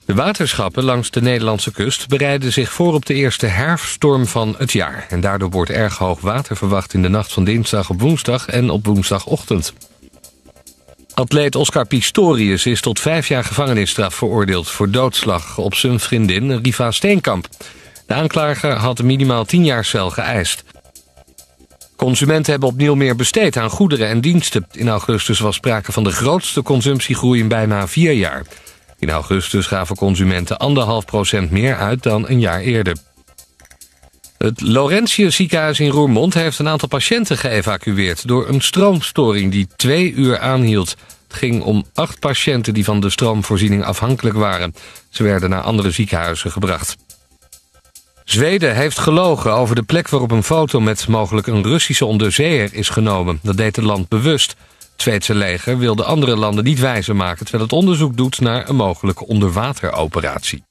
De waterschappen langs de Nederlandse kust bereiden zich voor op de eerste herfststorm van het jaar. En daardoor wordt erg hoog water verwacht in de nacht van dinsdag op woensdag en op woensdagochtend. Atleet Oscar Pistorius is tot 5 jaar gevangenisstraf veroordeeld voor doodslag op zijn vriendin Riva Steenkamp. De aanklager had minimaal 10 jaar cel geëist. Consumenten hebben opnieuw meer besteed aan goederen en diensten. In augustus was sprake van de grootste consumptiegroei in bijna 4 jaar. In augustus gaven consumenten 1,5% meer uit dan een jaar eerder. Het Laurentius ziekenhuis in Roermond heeft een aantal patiënten geëvacueerd door een stroomstoring die 2 uur aanhield. Het ging om 8 patiënten die van de stroomvoorziening afhankelijk waren. Ze werden naar andere ziekenhuizen gebracht. Zweden heeft gelogen over de plek waarop een foto met mogelijk een Russische onderzeeër is genomen. Dat deed het land bewust. Het Zweedse leger wil de andere landen niet wijzer maken, terwijl het onderzoek doet naar een mogelijke onderwateroperatie.